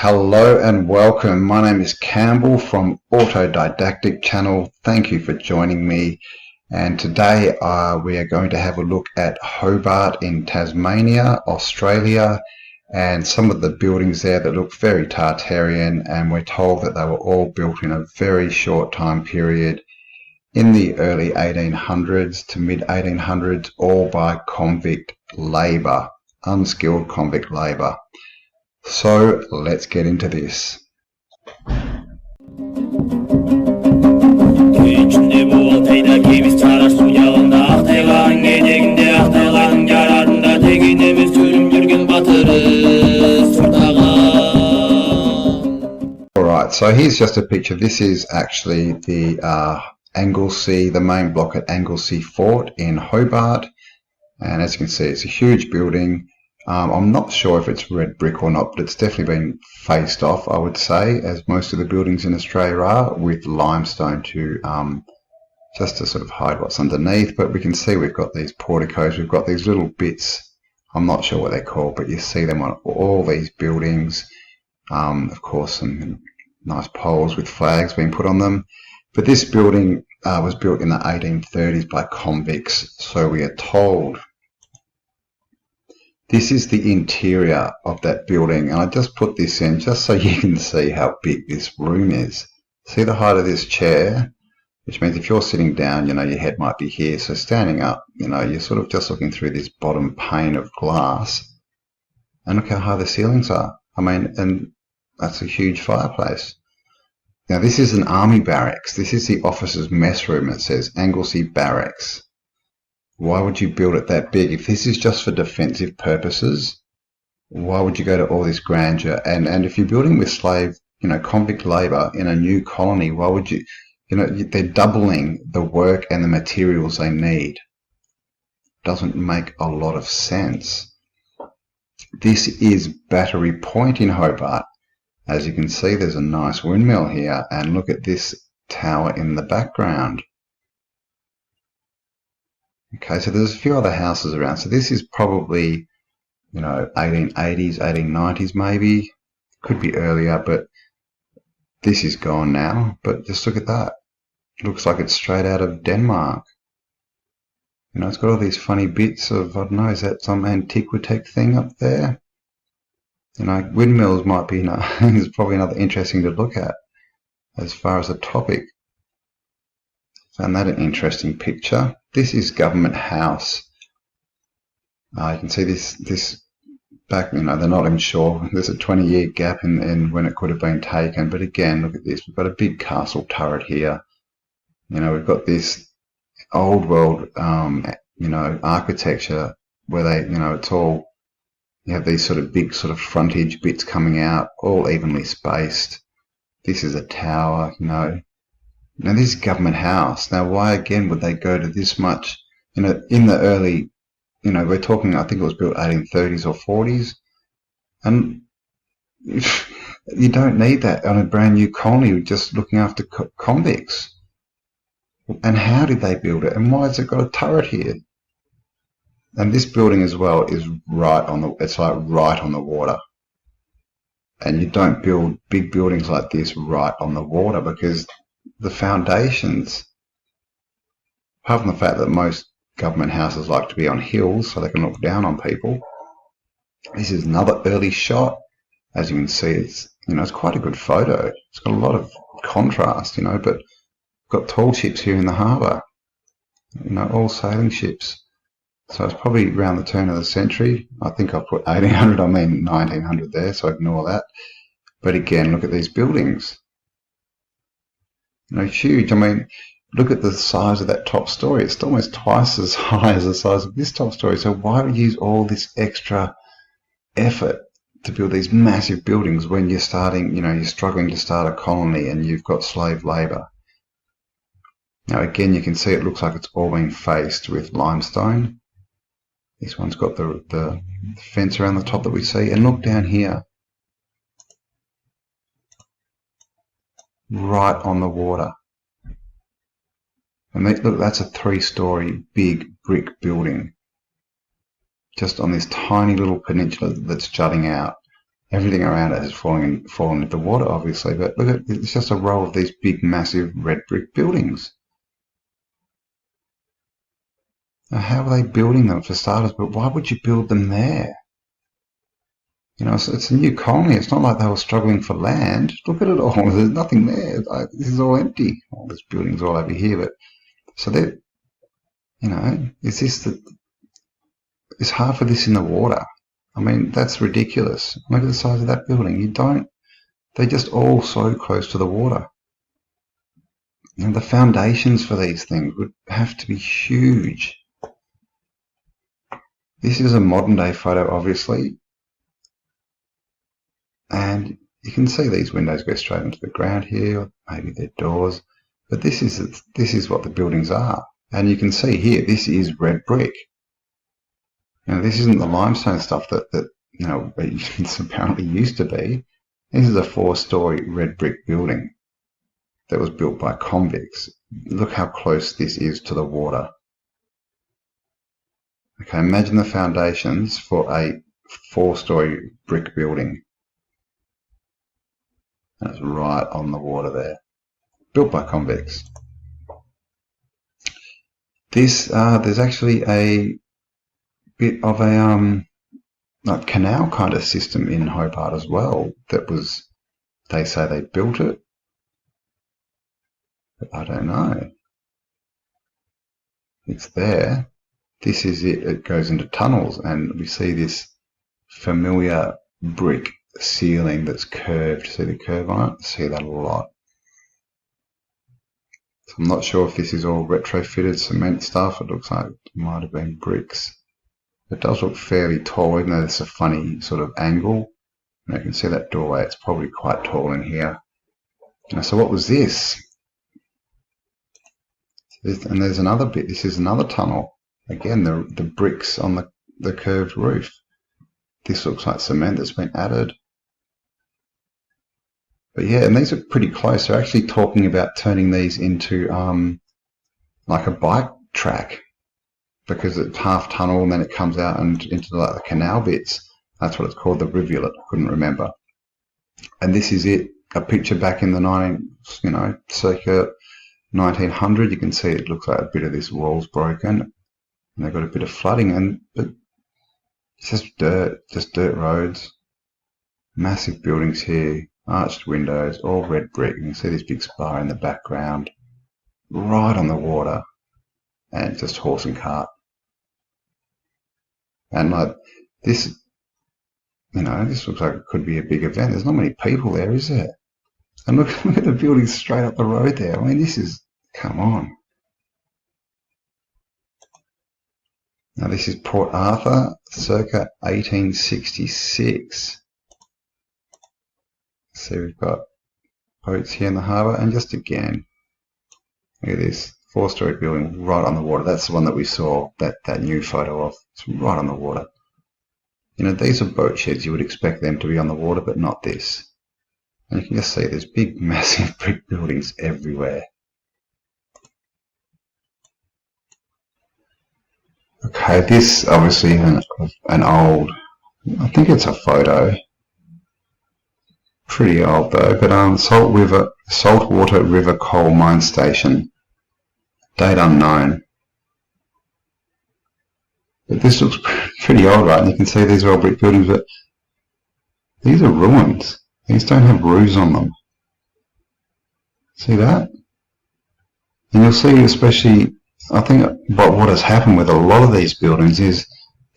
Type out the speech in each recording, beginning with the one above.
Hello and welcome. My name is Campbell from Autodidactic channel. Thank you for joining me. And today we are going to have a look at Hobart in Tasmania, Australia, and some of the buildings there that look very Tartarian, and we're told that they were all built in a very short time period in the early 1800s to mid 1800s, all by convict labour, unskilled convict labour. So let's get into this. Alright, so here's just a picture. This is actually the Anglesea, the main block at Anglesea Fort in Hobart. And as you can see, it's a huge building. I'm not sure if it's red brick or not, but it's definitely been faced off, I would say, as most of the buildings in Australia are, with limestone to just to sort of hide what's underneath. But we can see we've got these porticos, we've got these little bits, I'm not sure what they're called, but you see them on all these buildings. Of course, some nice poles with flags being put on them. But this building was built in the 1830s by convicts, so we are told. This is the interior of that building, and I just put this in just so you can see how big this room is. See the height of this chair, which means if you're sitting down, you know, your head might be here. So standing up, you know, you're sort of just looking through this bottom pane of glass, and look how high the ceilings are. I mean, and that's a huge fireplace. Now this is an army barracks. This is the officers' mess room. It says Anglesea Barracks. Why would you build it that big? If this is just for defensive purposes, why would you go to all this grandeur? And if you're building with slave, you know, convict labour in a new colony, why would you, you know, they're doubling the work and the materials they need. Doesn't make a lot of sense. This is Battery Point in Hobart. As you can see, there's a nice windmill here, and look at this tower in the background. Okay, so there's a few other houses around. So this is probably, you know, 1880s, 1890s maybe. Could be earlier, but this is gone now. But just look at that. It looks like it's straight out of Denmark. You know, it's got all these funny bits of, I don't know, is that some antiquitech thing up there? You know, windmills might be, you know, is probably another interesting to look at as far as a topic. Found that an interesting picture. This is Government House. You can see this back, you know, they're not even sure. There's a 20-year gap in when it could have been taken. But again, look at this. We've got a big castle turret here. You know, we've got this old world, you know, architecture where they, you know, it's all, you have these sort of big sort of frontage bits coming out, all evenly spaced. This is a tower, you know. Now this is Government House. Now why again would they go to this much? You know, in the early, you know, we're talking, I think it was built 1830s or 40s. And you don't need that on a brand new colony just looking after convicts. And how did they build it? And why has it got a turret here? And this building as well is right on the, it's like right on the water. And you don't build big buildings like this right on the water, because the foundations, apart from the fact that most government houses like to be on hills so they can look down on people, this is another early shot. As you can see, it's, you know, it's quite a good photo. It's got a lot of contrast, you know, but got tall ships here in the harbour, you know, all sailing ships. So it's probably around the turn of the century. I think I put 1800, I mean 1900 there, so ignore that. But again, look at these buildings. You know, huge. I mean, look at the size of that top story. It's almost twice as high as the size of this top story. So why would you use all this extra effort to build these massive buildings when you're starting, you know, you're struggling to start a colony and you've got slave labour? Now again, you can see it looks like it's all been faced with limestone. This one's got the fence around the top that we see. And look down here. Right on the water. And look, that's a 3-story big brick building. Just on this tiny little peninsula that's jutting out. Everything around it has fallen into the water, obviously, but look at it's just a row of these big, massive red brick buildings. Now, how are they building them for starters? But why would you build them there? You know, it's a new colony. It's not like they were struggling for land. Look at it all. There's nothing there. This is all empty. Oh, there's buildings all over here, but so that, you know, is this is half of this in the water? I mean, that's ridiculous. Look at the size of that building. They're just all so close to the water. You know, the foundations for these things would have to be huge. This is a modern day photo, obviously. And you can see these windows go straight into the ground here, or maybe they're doors. But this is what the buildings are. And you can see here, this is red brick. You know, this isn't the limestone stuff that you know, it's apparently used to be. This is a 4-story red brick building that was built by convicts. Look how close this is to the water. Okay, imagine the foundations for a 4-story brick building. That's right on the water there. Built by convicts. There's actually a bit of a like canal kind of system in Hobart as well. They say they built it, but I don't know. It's there. This is it. It goes into tunnels, and we see this familiar brick ceiling that's curved. See the curve on it? See that a lot. So I'm not sure if this is all retrofitted cement stuff. It looks like it might have been bricks. It does look fairly tall, even though it's a funny sort of angle. And you can see that doorway. It's probably quite tall in here. So what was this? And there's another bit. This is another tunnel. Again, the bricks on the curved roof. This looks like cement that's been added. But yeah, and these are pretty close. They're actually talking about turning these into like a bike track, because it's half tunnel and then it comes out and into like the canal bits. That's what it's called, the rivulet. I couldn't remember. And this is it. A picture back in the circa 1900. You can see it looks like a bit of this wall's broken, and they've got a bit of flooding, but it's just dirt roads, massive buildings here. Arched windows, all red brick. You can see this big spire in the background, right on the water, and just horse and cart. And like this, this looks like it could be a big event. There's not many people there, is there? And look at the buildings straight up the road there. I mean, this is, come on. Now this is Port Arthur, circa 1866. See, we've got boats here in the harbour, and just again, look at this 4-story building right on the water. That's the one that we saw that new photo of. It's right on the water. You know, these are boat sheds. You would expect them to be on the water, but not this. And you can just see there's big, massive brick buildings everywhere. Okay, this obviously an old, I think it's a photo. Pretty old though, but Saltwater River Coal Mine Station, date unknown. But this looks pretty old, right? And you can see these are all brick buildings, but these are ruins. These don't have roofs on them. See that? And you'll see, especially, I think what has happened with a lot of these buildings is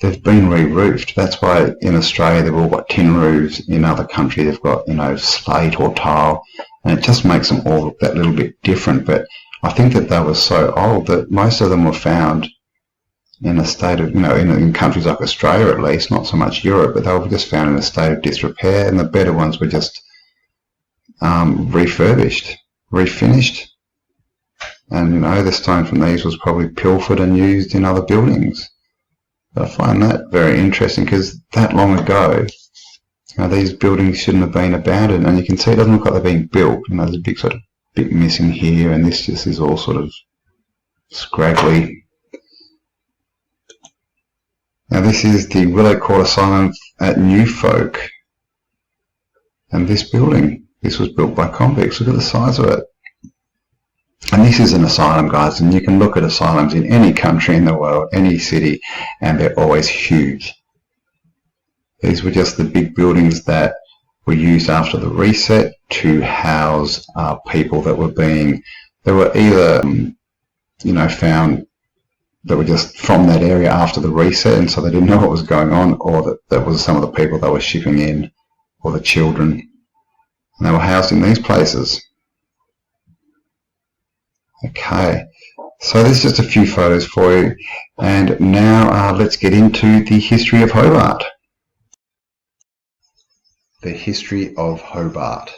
they've been re-roofed. That's why in Australia they've all got tin roofs. In other countries they've got, slate or tile, and it just makes them all look that little bit different. But I think that they were so old that most of them were found in a state of, in countries like Australia at least, not so much Europe, but they were just found in a state of disrepair, and the better ones were just refurbished, refinished. And the stone from these was probably pilfered and used in other buildings. I find that very interesting, because that long ago, these buildings shouldn't have been abandoned, and you can see it doesn't look like they're being built. There's a big sort of bit missing here, and this just is all sort of scraggly. Now this is the Willow Court Asylum at Newfolk. And this building, this was built by convicts. Look at the size of it. And this is an asylum, guys, and you can look at asylums in any country in the world, any city, and they're always huge. These were just the big buildings that were used after the reset to house people that were either, found that were just from that area after the reset, and so they didn't know what was going on, or that was some of the people that were shipping in, or the children. And they were housed in these places. Okay, so there's just a few photos for you, and now let's get into the history of Hobart. The history of Hobart.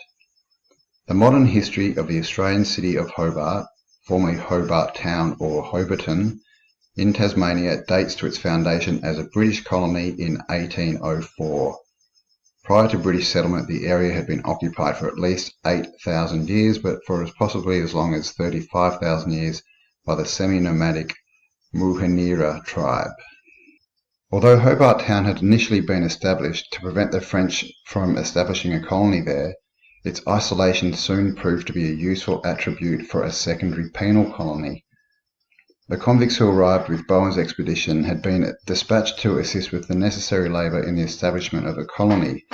The modern history of the Australian city of Hobart, formerly Hobart Town or Hobarton, in Tasmania dates to its foundation as a British colony in 1804. Prior to British settlement, the area had been occupied for at least 8,000 years, but for possibly as long as 35,000 years by the semi-nomadic Muhanira tribe. Although Hobart Town had initially been established to prevent the French from establishing a colony there, its isolation soon proved to be a useful attribute for a secondary penal colony. The convicts who arrived with Bowen's expedition had been dispatched to assist with the necessary labour in the establishment of the colony.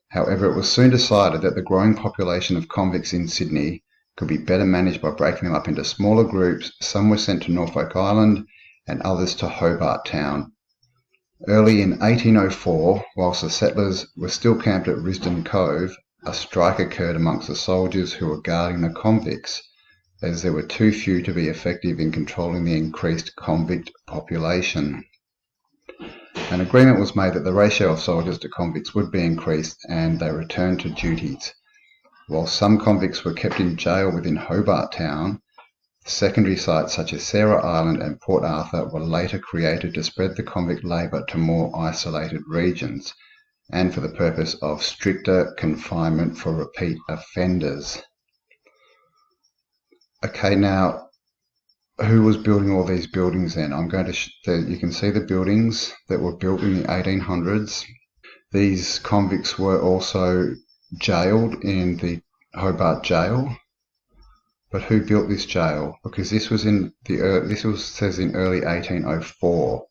However, it was soon decided that the growing population of convicts in Sydney could be better managed by breaking them up into smaller groups. Some were sent to Norfolk Island and others to Hobart Town. Early in 1804, whilst the settlers were still camped at Risdon Cove, a strike occurred amongst the soldiers who were guarding the convicts, as there were too few to be effective in controlling the increased convict population. An agreement was made that the ratio of soldiers to convicts would be increased, and they returned to duties. While some convicts were kept in jail within Hobart Town, secondary sites such as Sarah Island and Port Arthur were later created to spread the convict labour to more isolated regions, and for the purpose of stricter confinement for repeat offenders. Okay, now, who was building all these buildings then? I'm going to you can see the buildings that were built in the 1800s. These convicts were also jailed in the Hobart jail. But who built this jail? Because this was says in early 1804.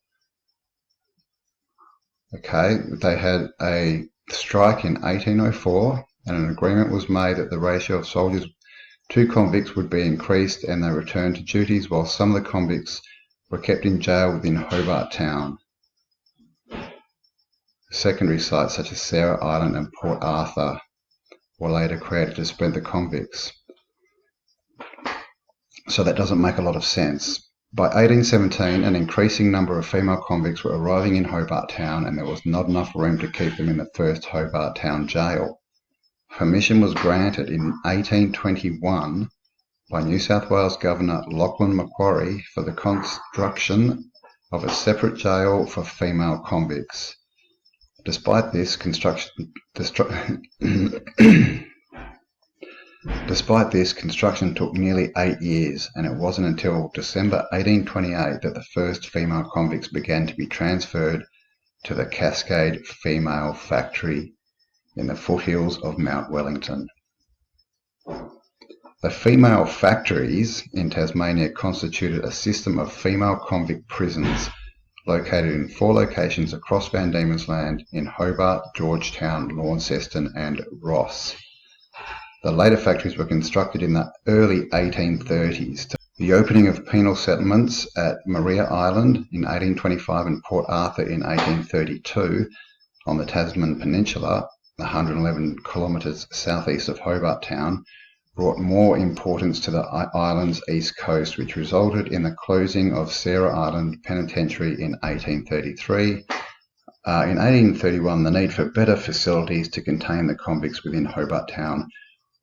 Okay, they had a strike in 1804, and an agreement was made that the ratio of soldiers to convicts would be increased, and they returned to duties, while some of the convicts were kept in jail within Hobart Town. Secondary sites such as Sarah Island and Port Arthur were later created to spread the convicts. So that doesn't make a lot of sense. By 1817, an increasing number of female convicts were arriving in Hobart Town, and there was not enough room to keep them in the first Hobart Town jail. Permission was granted in 1821 by New South Wales Governor Lachlan Macquarie for the construction of a separate jail for female convicts. Despite this, construction took nearly 8 years, and it wasn't until December 1828 that the first female convicts began to be transferred to the Cascade Female Factory in the foothills of Mount Wellington. The female factories in Tasmania constituted a system of female convict prisons located in 4 locations across Van Diemen's Land in Hobart, Georgetown, Launceston and Ross. The later factories were constructed in the early 1830s. The opening of penal settlements at Maria Island in 1825 and Port Arthur in 1832 on the Tasman Peninsula, 111 kilometres southeast of Hobart Town, brought more importance to the island's east coast, which resulted in the closing of Sarah Island Penitentiary in 1833. In 1831, the need for better facilities to contain the convicts within Hobart Town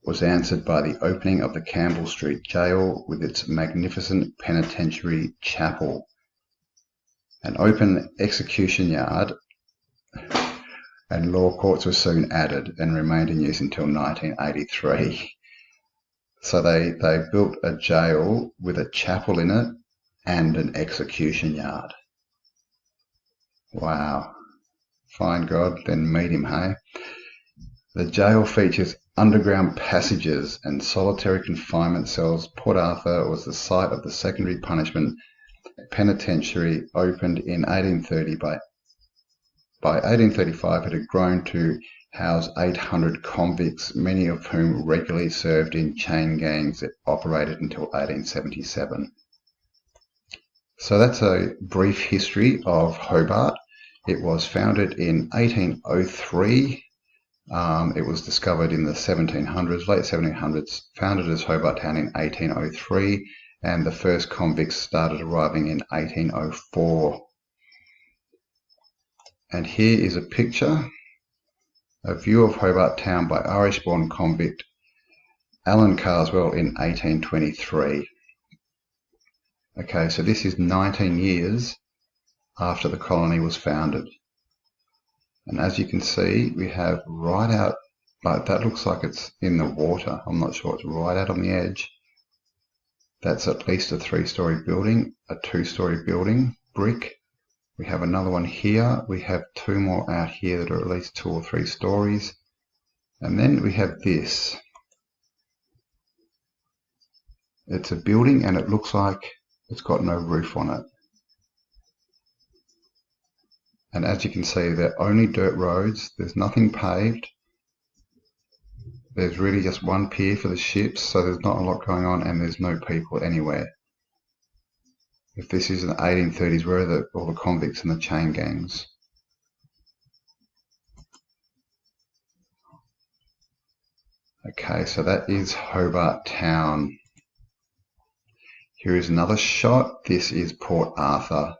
was answered by the opening of the Campbell Street Jail with its magnificent penitentiary chapel. An open execution yard and law courts were soon added and remained in use until 1983. So they built a jail with a chapel in it and an execution yard. Wow. Find God, then meet him, hey? The jail features underground passages and solitary confinement cells. Port Arthur was the site of the secondary punishment penitentiary opened in 1830. By 1835 it had grown to house 800 convicts, many of whom regularly served in chain gangs that operated until 1877. So that's a brief history of Hobart. It was founded in 1803. It was discovered in the 1700s, late 1700s, founded as Hobart Town in 1803, and the first convicts started arriving in 1804. And here is a picture, a view of Hobart Town by Irish-born convict Alan Carswell in 1823. Okay, so this is 19 years after the colony was founded. And as you can see, we have right out, like that looks like it's in the water. I'm not sure, it's right out on the edge. That's at least a 3-story building, a 2-story building, brick. We have another one here. We have 2 more out here that are at least 2 or 3 stories. And then we have this. It's a building and it looks like it's got no roof on it. And as you can see, they're only dirt roads. There's nothing paved. There's really just one pier for the ships, so there's not a lot going on, and there's no people anywhere. If this is in the 1830s, where are all the convicts and the chain gangs? Okay, so that is Hobart Town. Here is another shot. This is Port Arthur.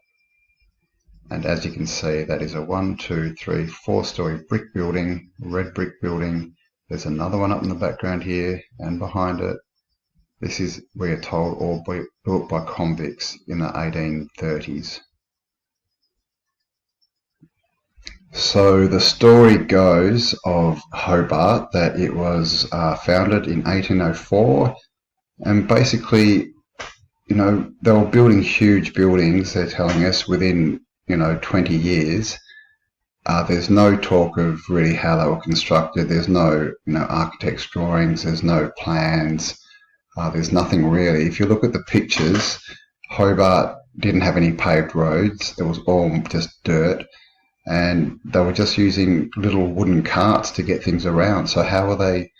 And as you can see, that is a 1, 2, 3, 4-story brick building, red brick building. There's another one up in the background here and behind it. This is, we are told, all built by convicts in the 1830s. So the story goes of Hobart that it was founded in 1804, and basically, you know, they were building huge buildings, they're telling us, within 20 years. There's no talk of really how they were constructed. There's no, architect's drawings. There's no plans. There's nothing really. If you look at the pictures, Hobart didn't have any paved roads. It was all just dirt. And they were just using little wooden carts to get things around. So how were they,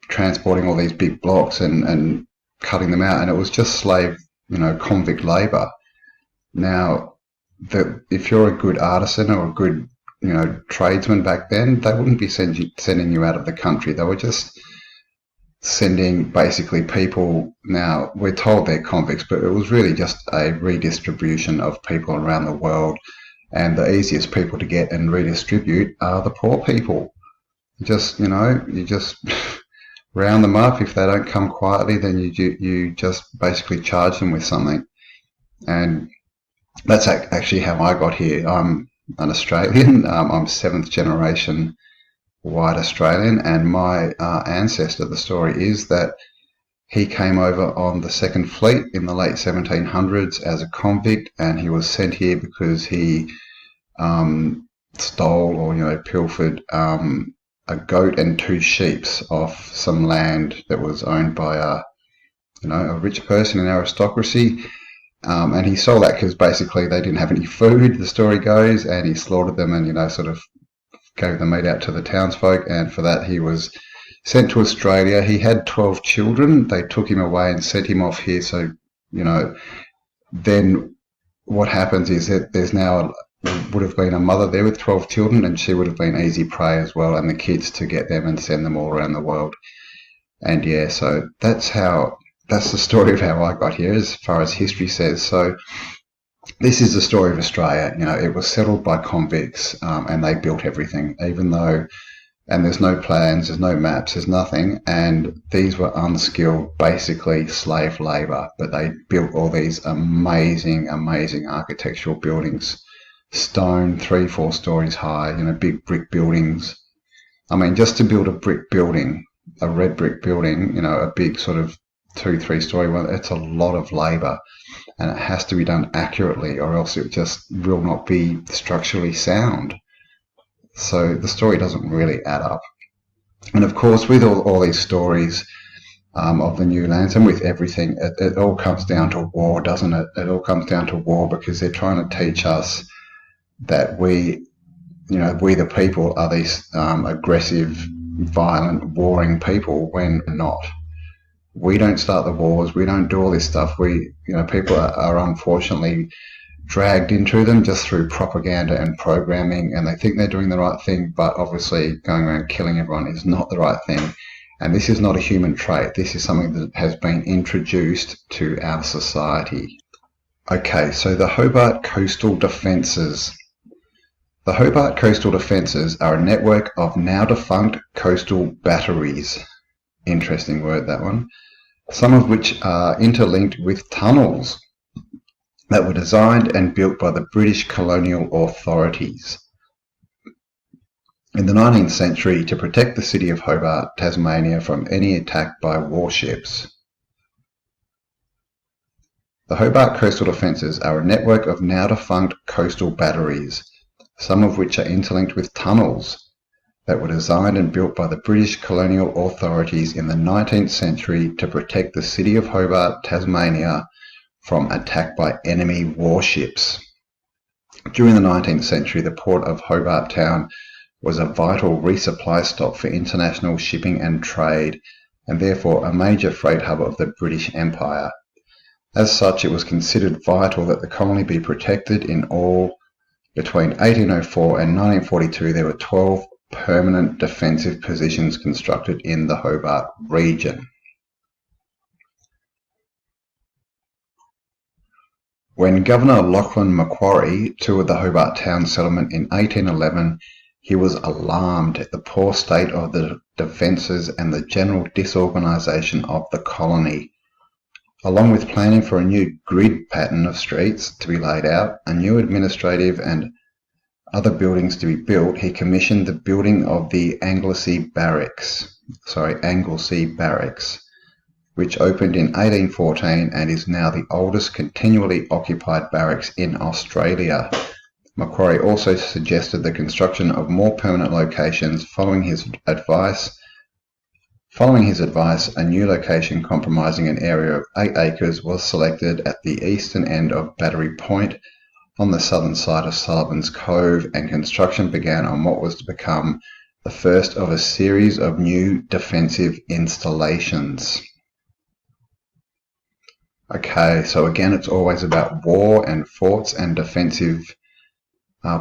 transporting all these big blocks and cutting them out? And it was just slave, convict labour. Now, if you're a good artisan or a good, tradesman back then, they wouldn't be sending you out of the country. They were just sending basically people. Now, we're told they're convicts, but it was really just a redistribution of people around the world. And the easiest people to get and redistribute are the poor people. You just round them up. If they don't come quietly, then you just basically charge them with something. And that's actually how I got here. I'm an Australian. I'm 7th generation white Australian, and my ancestor, the story is that he came over on the Second Fleet in the late 1700s as a convict, and he was sent here because he stole or pilfered a goat and 2 sheep off some land that was owned by a rich person in aristocracy. And he sold that because basically they didn't have any food, the story goes, and he slaughtered them and, sort of gave the meat out to the townsfolk. And for that, he was sent to Australia. He had 12 children. They took him away and sent him off here. So, then what happens is that there's now would have been a mother there with 12 children, and she would have been easy prey as well, and the kids to get them and send them all around the world. And yeah, so that's the story of how I got here, as far as history says. So this is the story of Australia. It was settled by convicts, and they built everything, and there's no plans, there's no maps, there's nothing. And these were unskilled, basically slave labour, but they built all these amazing, amazing architectural buildings, stone, 3, 4 stories high, big brick buildings. I mean, just to build a brick building, a red brick building, a big sort of 2, 3 story one, it's a lot of labour, and it has to be done accurately, or else it just will not be structurally sound. So the story doesn't really add up. And of course, with all these stories of the new lands, and with everything, it all comes down to war, doesn't it? It all comes down to war, because they're trying to teach us that we the people are these aggressive, violent, warring people, when not. We don't start the wars. We don't do all this stuff. People are unfortunately dragged into them just through propaganda and programming, and they think they're doing the right thing, but obviously going around killing everyone is not the right thing. And this is not a human trait. This is something that has been introduced to our society. Okay, so the Hobart Coastal Defences. The Hobart Coastal Defences are a network of now defunct coastal batteries. Interesting word, that one. Some of which are interlinked with tunnels that were designed and built by the British colonial authorities in the 19th century to protect the city of Hobart, Tasmania from any attack by warships. The Hobart Coastal Defences are a network of now defunct coastal batteries, some of which are interlinked with tunnels that were designed and built by the British colonial authorities in the 19th century to protect the city of Hobart, Tasmania from attack by enemy warships. During the 19th century, the port of Hobart Town was a vital resupply stop for international shipping and trade, and therefore a major freight hub of the British Empire. As such, it was considered vital that the colony be protected in all. Between 1804 and 1942, there were 12 permanent defensive positions constructed in the Hobart region. When Governor Lachlan Macquarie toured the Hobart town settlement in 1811, he was alarmed at the poor state of the defences and the general disorganisation of the colony. Along with planning for a new grid pattern of streets to be laid out, a new administrative and other buildings to be built, he commissioned the building of the Anglesey Barracks, which opened in 1814 and is now the oldest continually occupied barracks in Australia. Macquarie also suggested the construction of more permanent locations. Following his advice, a new location comprising an area of 8 acres was selected at the eastern end of Battery Point on the southern side of Sullivan's Cove, and construction began on what was to become the first of a series of new defensive installations. Okay, so again, it's always about war and forts and defensive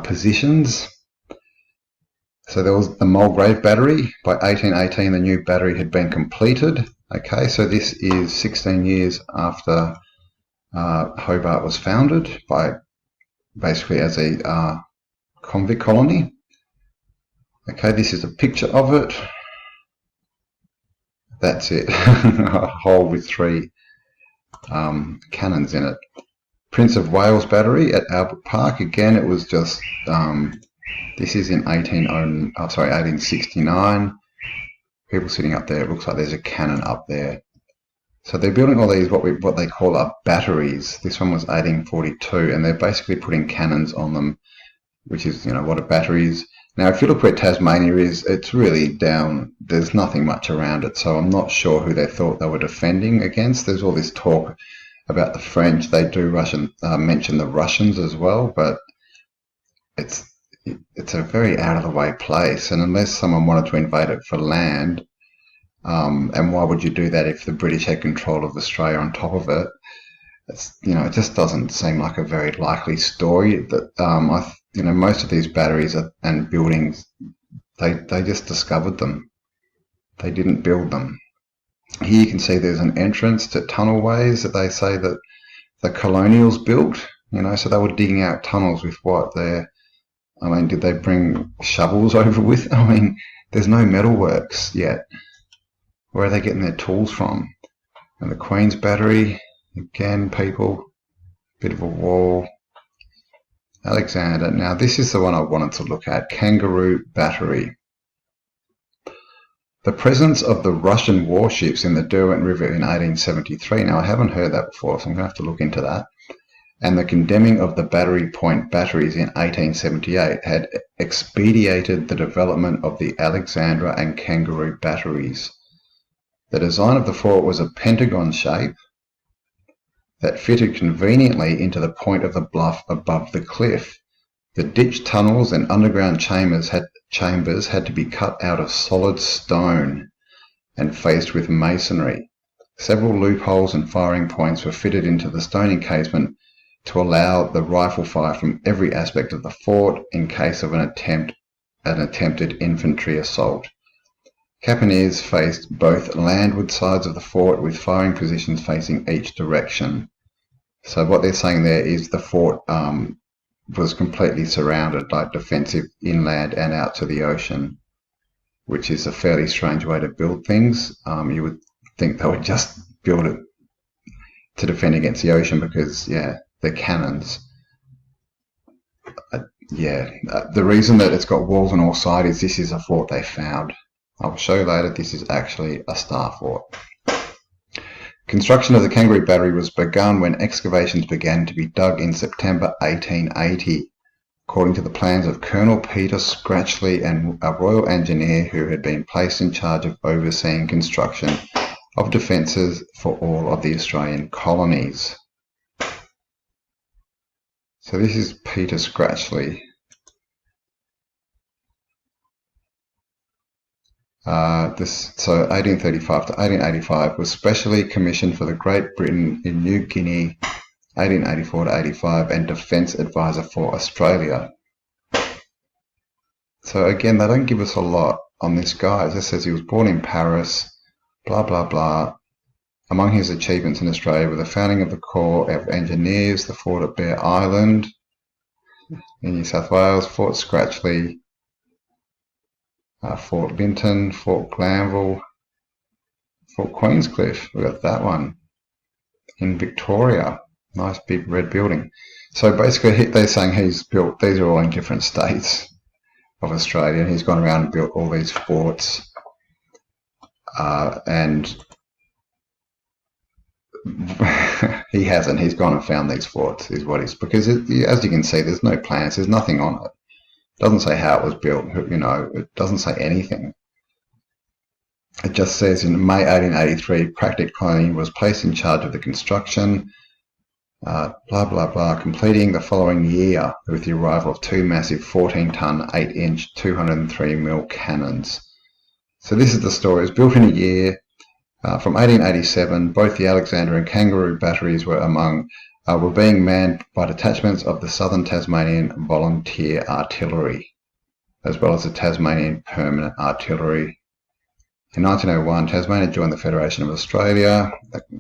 positions. So there was the Mulgrave Battery. By 1818, the new battery had been completed. Okay, so this is 16 years after Hobart was founded, by basically as a convict colony. Okay, this is a picture of it. That's it. A hole with 3 cannons in it. Prince of Wales Battery at Albert Park. Again, it was just this is in 1869. People sitting up there. It looks like there's a cannon up there. So they're building all these what they call are batteries. This one was 1842, and they're basically putting cannons on them, which is what a battery is. Now, if you look where Tasmania is, it's really down. There's nothing much around it, so I'm not sure who they thought they were defending against. There's all this talk about the French. They do mention the Russians as well, but it's a very out of the way place, and unless someone wanted to invade it for land, and why would you do that if the British had control of Australia on top of it? It just doesn't seem like a very likely story. That most of these batteries and buildings, they just discovered them. They didn't build them. Here you can see there's an entrance to tunnelways that they say that the colonials built. So they were digging out tunnels with what? Did they bring shovels over with? There's no metalworks yet. Where are they getting their tools from? And the Queen's Battery, again, people, bit of a wall. Alexander. Now, this is the one I wanted to look at, Kangaroo Battery. The presence of the Russian warships in the Derwent River in 1873. Now, I haven't heard that before, so I'm going to have to look into that. and the condemning of the battery point batteries in 1878 had expedited the development of the Alexandra and Kangaroo batteries. The design of the fort was a pentagon shape that fitted conveniently into the point of the bluff above the cliff. The ditch tunnels and underground chambers had to be cut out of solid stone and faced with masonry. Several loopholes and firing points were fitted into the stone encasement to allow the rifle fire from every aspect of the fort in case of an attempted infantry assault. Caponniers faced both landward sides of the fort with firing positions facing each direction. So what they're saying there is the fort was completely surrounded, like defensive inland and out to the ocean, which is a fairly strange way to build things. You would think they would just build it to defend against the ocean because, yeah, they're cannons. The reason that it's got walls on all sides is this is a fort they found. I'll show you later this is actually a star fort. Construction of the Kangaroo Battery was begun when excavations began to be dug in September 1880, according to the plans of Colonel Peter Scratchley, and a royal engineer who had been placed in charge of overseeing construction of defences for all of the Australian colonies. So this is Peter Scratchley. So 1835 to 1885 was specially commissioned for the Great Britain in New Guinea, 1884 to 85, and Defence Advisor for Australia. So again, they don't give us a lot on this guy. It just says he was born in Paris, blah, blah, blah. Among his achievements in Australia were the founding of the Corps of Engineers, the fort at Bear Island in New South Wales, Fort Scratchley, Fort Linton, Fort Glanville, Fort Queenscliff. We got that one in Victoria. Nice big red building. So basically, they're saying he's built. These are all in different states of Australia, and he's gone around and built all these forts. And he hasn't. He's gone and found these forts. Is what he's because as you can see, there's no plans. There's nothing on it. It doesn't say how it was built. You know, it doesn't say anything. It just says in May 1883, Practic Colony was placed in charge of the construction. Blah blah blah. Completing the following year with the arrival of two massive 14-ton, 8-inch, 203mm cannons. So this is the story. It was built in a year. From 1887, both the Alexandra and Kangaroo batteries were being manned by detachments of the Southern Tasmanian Volunteer Artillery, as well as the Tasmanian Permanent Artillery. In 1901, Tasmania joined the Federation of Australia,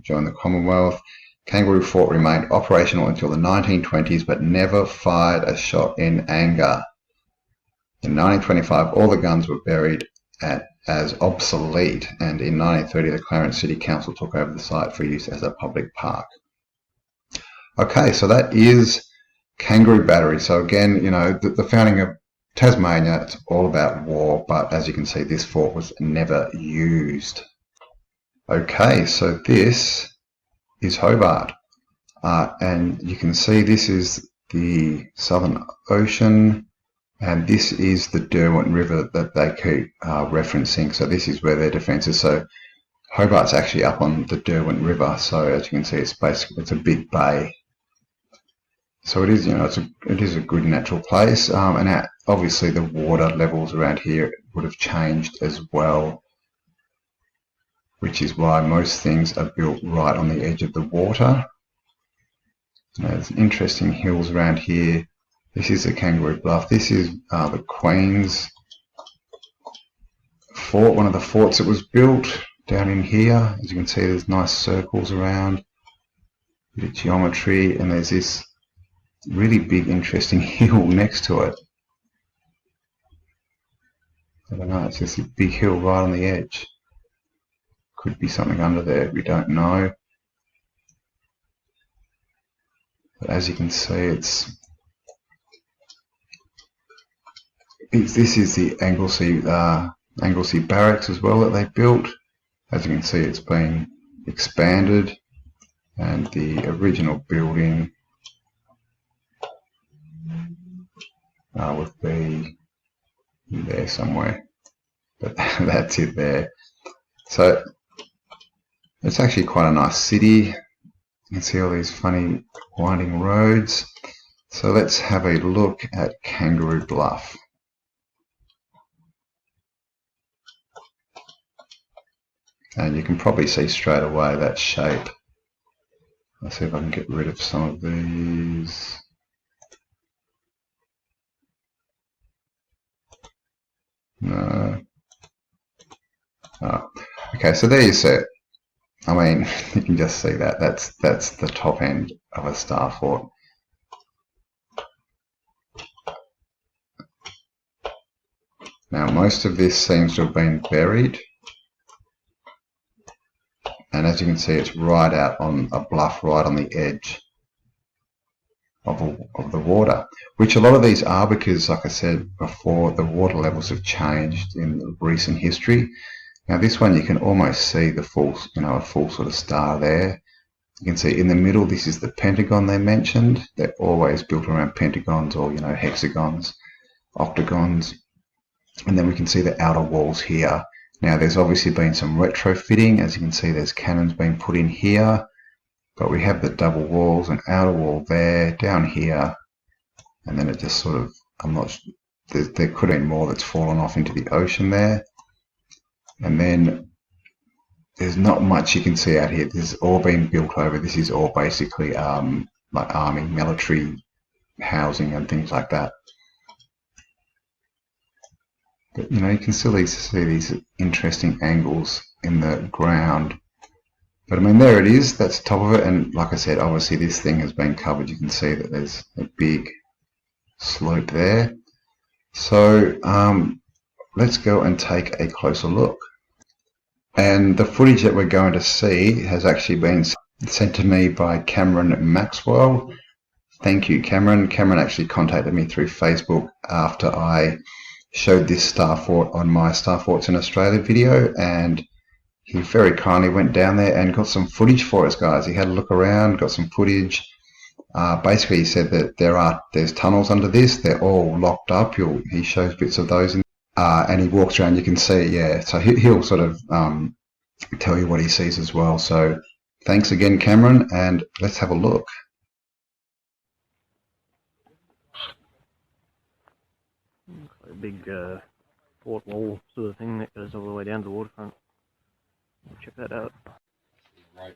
joined the Commonwealth. Kangaroo Fort remained operational until the 1920s, but never fired a shot in anger. In 1925, all the guns were buried as obsolete, and in 1930 the Clarence City Council took over the site for use as a public park. Okay, so that is Kangaroo Battery. So again, you know, the founding of Tasmania, it's all about war, but as you can see, this fort was never used. Okay, so this is Hobart, and you can see this is the Southern Ocean, and this is the Derwent River that they keep referencing. So this is where their defence is. So Hobart's actually up on the Derwent River. So as you can see, it's a big bay. So it is, you know, it is a good natural place. And obviously the water levels around here would have changed as well, which is why most things are built right on the edge of the water. There's interesting hills around here. This is the Kangaroo Bluff. This is the Queen's Fort, one of the forts that was built down in here. As you can see, there's nice circles around, bit of geometry, and there's this really big, interesting hill next to it. I don't know, it's just a big hill right on the edge. Could be something under there, we don't know. But as you can see, this is the Anglesey Barracks as well that they built. As you can see, it's been expanded, and the original building would be there somewhere, but that's it there. So it's actually quite a nice city. You can see all these funny winding roads. So let's have a look at Kangaroo Bluff. And you can probably see straight away that shape. Let's see if I can get rid of some of these. No. Oh. Okay, so there you see it. I mean, you can just see that. That's the top end of a star fort. Now, most of this seems to have been buried. And as you can see, it's right out on a bluff, right on the edge of the water, which a lot of these are because, like I said before, the water levels have changed in recent history. Now this one you can almost see the full, a full sort of star there. You can see in the middle, this is the pentagon they mentioned. They're always built around pentagons or, hexagons, octagons. And then we can see the outer walls here. Now there's obviously been some retrofitting. As you can see, there's cannons being put in here. But we have the double walls, an outer wall there, down here. And then it just sort of, there could have been more that's fallen off into the ocean there. And then there's not much you can see out here. This is all been built over. This is all basically like army, military housing and things like that. But you can still see these interesting angles in the ground. But I mean, there it is. That's the top of it. And like I said, obviously this thing has been covered. You can see that there's a big slope there. So let's go and take a closer look. And the footage that we're going to see has actually been sent to me by Cameron Maxwell. Thank you, Cameron. Cameron actually contacted me through Facebook after I showed this star fort on my Star Forts in Australia video, and he very kindly went down there and got some footage for us, guys. He had a look around, got some footage. Basically, he said that there's tunnels under this. They're all locked up. He shows bits of those in and he walks around. You can see, yeah. So he'll sort of tell you what he sees as well. So thanks again, Cameron, and let's have a look. A big fort wall sort of thing that goes all the way down to the waterfront. Check that out. Right.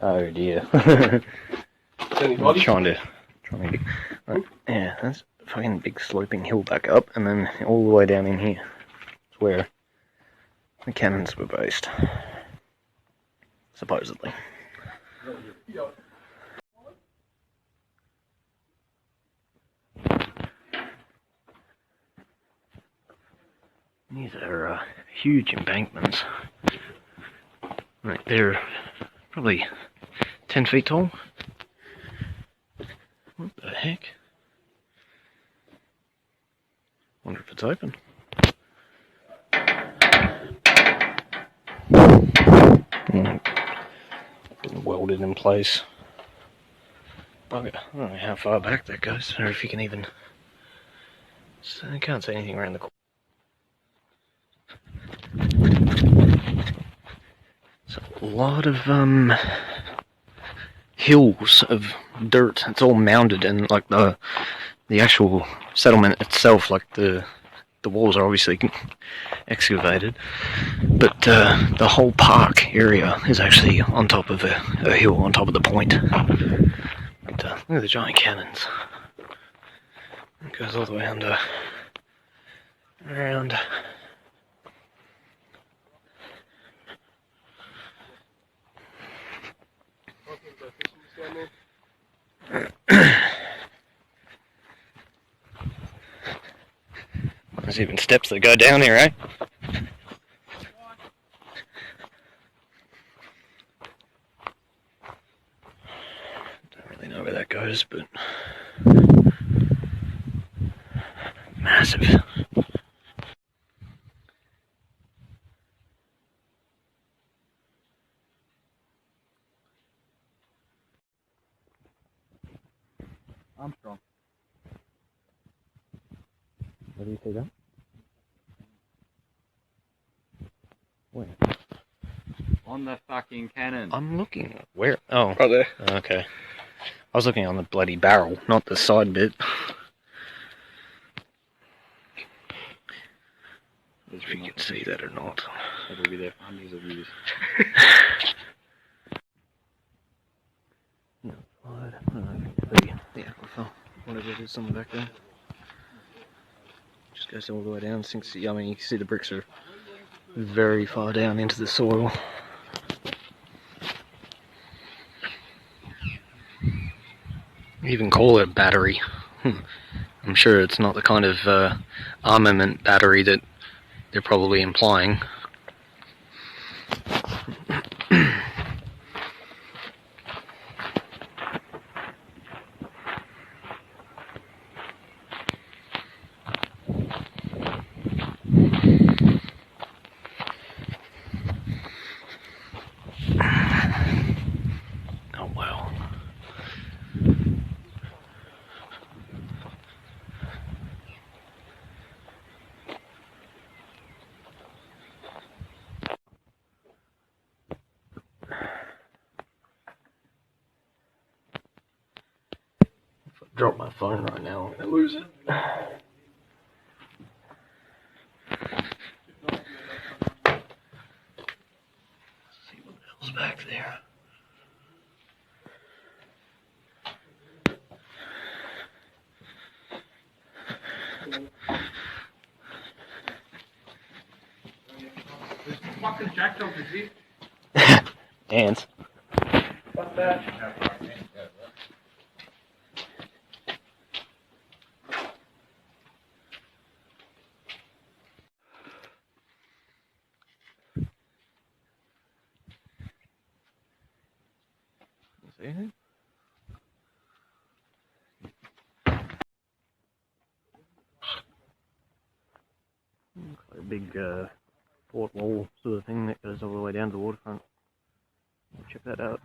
Oh dear. I'm trying to get, right. Yeah, that's a fucking big sloping hill back up, and then all the way down in here. It's where the cannons were based, supposedly. These are huge embankments. Right, they're probably 10 feet tall. What the heck? Wonder if it's open. Been welded in place. Bugger. I don't know how far back that goes, or if you can even... I can't see anything around the corner. So a lot of hills of dirt. It's all mounded, and like the actual settlement itself, like the walls are obviously excavated, but the whole park area is actually on top of a hill, on top of the point. But, look at the giant cannons. It goes all the way under, around. There's even steps that go down here, eh? Don't really know where that goes, but massive. Armstrong. Where do you see that? Where? On the fucking cannon. I'm looking. Where? Oh. Right there. Okay. I was looking on the bloody barrel, not the side bit. If you can see that or not. It'll be there for hundreds of years. No, slide. The aquifer. Whatever it is, somewhere back there. Just goes all the way down. Sinks, I mean, you can see the bricks are very far down into the soil. You even call it a battery. I'm sure it's not the kind of armament battery that they're probably implying. Oh wow. If I drop my phone right now, I'm gonna lose it. See what else back there. Fucking jackdog is here. Ants. What's that? See anything? Looks like a big fort wall sort of thing that goes all the way down to the waterfront. Check that out.